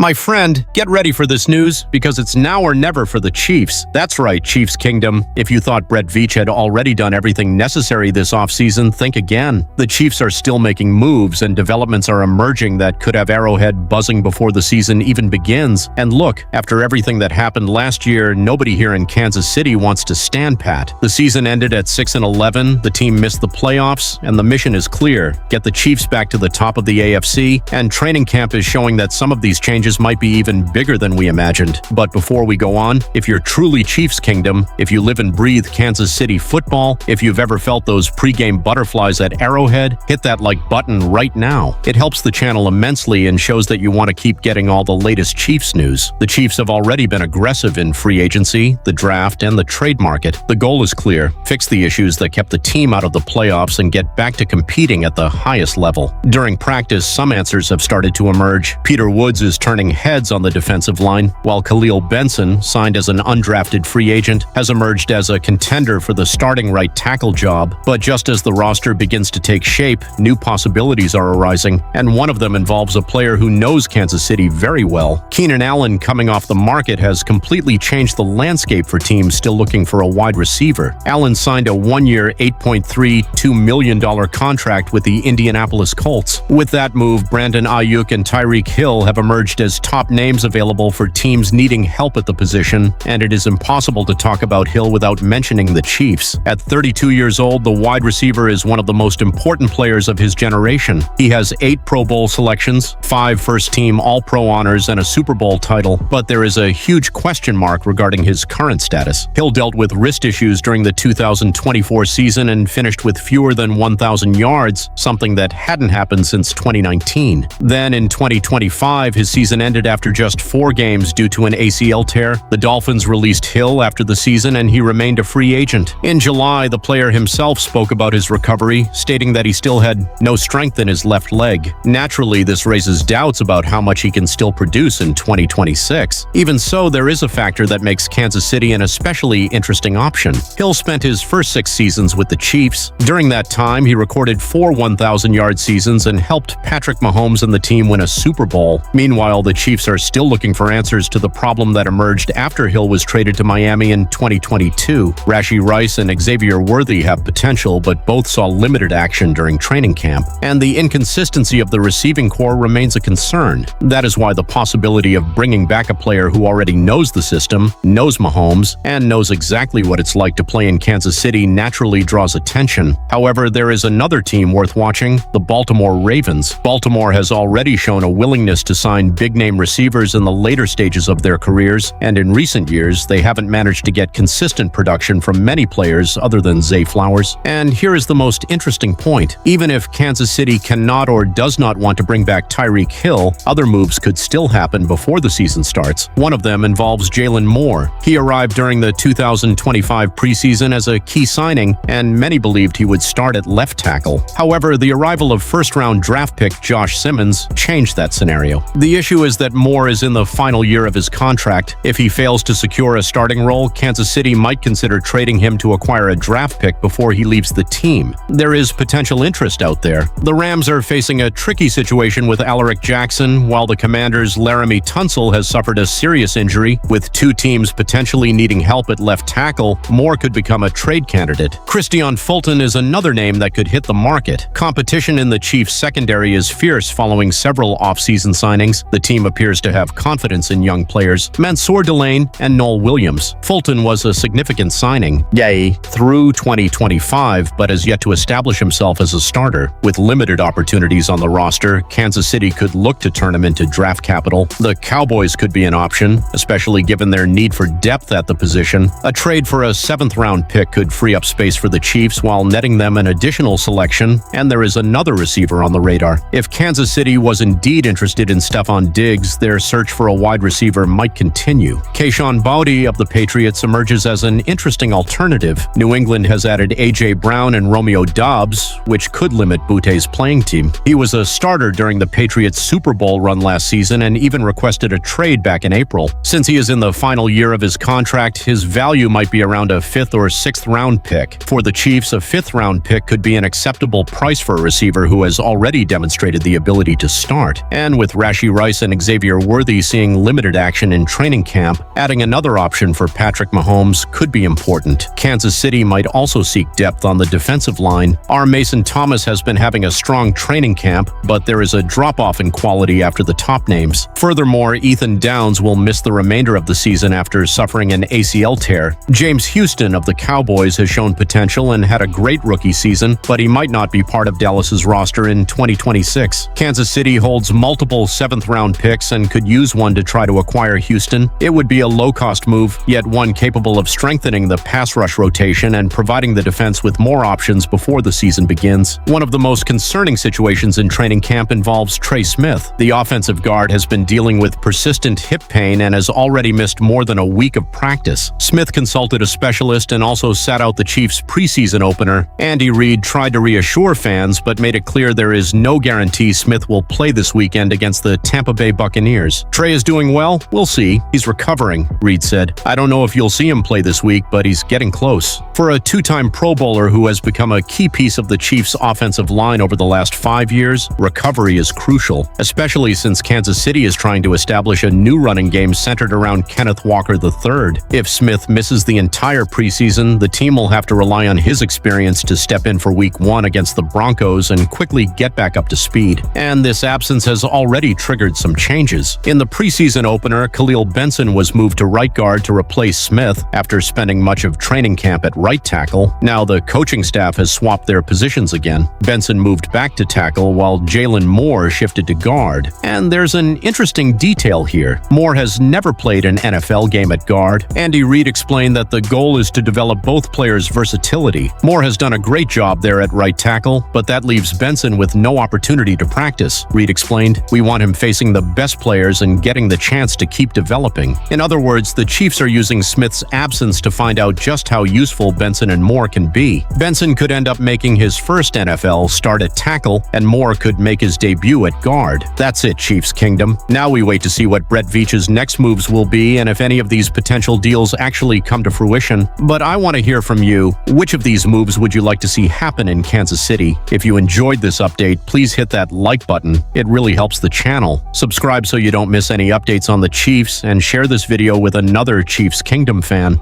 My friend, get ready for this news because it's now or never for the Chiefs. That's right, Chiefs Kingdom. If you thought Brett Veach had already done everything necessary this offseason, think again. The Chiefs are still making moves and developments are emerging that could have Arrowhead buzzing before the season even begins. And look, after everything that happened last year, nobody here in Kansas City wants to stand pat. The season ended at 6-11, the team missed the playoffs, and the mission is clear. Get the Chiefs back to the top of the AFC, and training camp is showing that some of these changes might be even bigger than we imagined. But before we go on, if you're truly Chiefs Kingdom, if you live and breathe Kansas City football, if you've ever felt those pregame butterflies at Arrowhead, hit that like button right now. It helps the channel immensely and shows that you want to keep getting all the latest Chiefs news. The Chiefs have already been aggressive in free agency, the draft, and the trade market. The goal is clear: fix the issues that kept the team out of the playoffs and get back to competing at the highest level. During practice, some answers have started to emerge. Peter Woods is turning heads on the defensive line, while Khalil Benson, signed as an undrafted free agent, has emerged as a contender for the starting right tackle job. But just as the roster begins to take shape, new possibilities are arising, and one of them involves a player who knows Kansas City very well. Keenan Allen, coming off the market, has completely changed the landscape for teams still looking for a wide receiver. Allen signed a one-year, $8.32 million contract with the Indianapolis Colts. With that move, Brandon Ayuk and Tyreek Hill have emerged as top names available for teams needing help at the position, and it is impossible to talk about Hill without mentioning the Chiefs. At 32 years old, the wide receiver is one of the most important players of his generation. He has 8 Pro Bowl selections, 5 first-team All-Pro honors, and a Super Bowl title, but there is a huge question mark regarding his current status. Hill dealt with wrist issues during the 2024 season and finished with fewer than 1,000 yards, something that hadn't happened since 2019. Then in 2025, his season ended after just 4 games due to an ACL tear. The Dolphins released Hill after the season and he remained a free agent. In July, the player himself spoke about his recovery, stating that he still had no strength in his left leg. Naturally, this raises doubts about how much he can still produce in 2026. Even so, there is a factor that makes Kansas City an especially interesting option. Hill spent his first 6 seasons with the Chiefs. During that time, he recorded 4 1,000-yard seasons and helped Patrick Mahomes and the team win a Super Bowl. Meanwhile, the Chiefs are still looking for answers to the problem that emerged after Hill was traded to Miami in 2022. Rashee Rice and Xavier Worthy have potential, but both saw limited action during training camp, and the inconsistency of the receiving core remains a concern. That is why the possibility of bringing back a player who already knows the system, knows Mahomes, and knows exactly what it's like to play in Kansas City naturally draws attention. However, there is another team worth watching: the Baltimore Ravens. Baltimore has already shown a willingness to sign big-name receivers in the later stages of their careers, and in recent years, they haven't managed to get consistent production from many players other than Zay Flowers. And here is the most interesting point: even if Kansas City cannot or does not want to bring back Tyreek Hill, other moves could still happen before the season starts. One of them involves Jalen Moore. He arrived during the 2025 preseason as a key signing, and many believed he would start at left tackle. However, the arrival of first-round draft pick Josh Simmons changed that scenario. The issue is that Moore is in the final year of his contract. If he fails to secure a starting role, Kansas City might consider trading him to acquire a draft pick before he leaves the team. There is potential interest out there. The Rams are facing a tricky situation with Alaric Jackson, while the Commanders' Laramie Tunsil has suffered a serious injury. With 2 teams potentially needing help at left tackle, Moore could become a trade candidate. Christian Fulton is another name that could hit the market. Competition in the Chiefs' secondary is fierce following several offseason signings. The team appears to have confidence in young players: Mansour Delane and Noel Williams. Fulton was a significant signing, through 2025, but has yet to establish himself as a starter. With limited opportunities on the roster, Kansas City could look to turn him into draft capital. The Cowboys could be an option, especially given their need for depth at the position. A trade for a 7th-round pick could free up space for the Chiefs while netting them an additional selection, and there is another receiver on the radar. If Kansas City was indeed interested in Stephon Diggs, their search for a wide receiver might continue. Keyshawn Boutte of the Patriots emerges as an interesting alternative. New England has added A.J. Brown and Romeo Doubs, which could limit Boutte's playing team. He was a starter during the Patriots' Super Bowl run last season and even requested a trade back in April. Since he is in the final year of his contract, his value might be around a 5th or 6th round pick. For the Chiefs, a 5th round pick could be an acceptable price for a receiver who has already demonstrated the ability to start. And with Rashee Rice and and Xavier Worthy seeing limited action in training camp, adding another option for Patrick Mahomes could be important. Kansas City might also seek depth on the defensive line. Our Mason Thomas has been having a strong training camp, but there is a drop-off in quality after the top names. Furthermore, Ethan Downs will miss the remainder of the season after suffering an ACL tear. James Houston of the Cowboys has shown potential and had a great rookie season, but he might not be part of Dallas's roster in 2026. Kansas City holds multiple seventh-round picks and could use one to try to acquire Houston. It would be a low-cost move, yet one capable of strengthening the pass rush rotation and providing the defense with more options before the season begins. One of the most concerning situations in training camp involves Trey Smith. The offensive guard has been dealing with persistent hip pain and has already missed more than a week of practice. Smith consulted a specialist and also sat out the Chiefs' preseason opener. Andy Reid tried to reassure fans, but made it clear there is no guarantee Smith will play this weekend against the Tampa Bay Buccaneers. Trey is doing well? We'll see. He's recovering, Reid said. I don't know if you'll see him play this week, but he's getting close. For a two-time Pro Bowler who has become a key piece of the Chiefs' offensive line over the last 5 years, recovery is crucial, especially since Kansas City is trying to establish a new running game centered around Kenneth Walker III. If Smith misses the entire preseason, the team will have to rely on his experience to step in for Week 1 against the Broncos and quickly get back up to speed. And this absence has already triggered some changes. In the preseason opener, Khalil Benson was moved to right guard to replace Smith after spending much of training camp at right tackle. Now the coaching staff has swapped their positions again. Benson moved back to tackle while Jalen Moore shifted to guard. And there's an interesting detail here. Moore has never played an NFL game at guard. Andy Reid explained that the goal is to develop both players' versatility. Moore has done a great job there at right tackle, but that leaves Benson with no opportunity to practice, Reid explained. We want him facing the best players and getting the chance to keep developing. In other words, the Chiefs are using Smith's absence to find out just how useful Benson and Moore can be. Benson could end up making his first NFL start at tackle, and Moore could make his debut at guard. That's it, Chiefs Kingdom. Now we wait to see what Brett Veach's next moves will be and if any of these potential deals actually come to fruition. But I want to hear from you. Which of these moves would you like to see happen in Kansas City? If you enjoyed this update, please hit that like button. It really helps the channel. Subscribe so you don't miss any updates on the Chiefs, and share this video with another Chiefs Kingdom fan.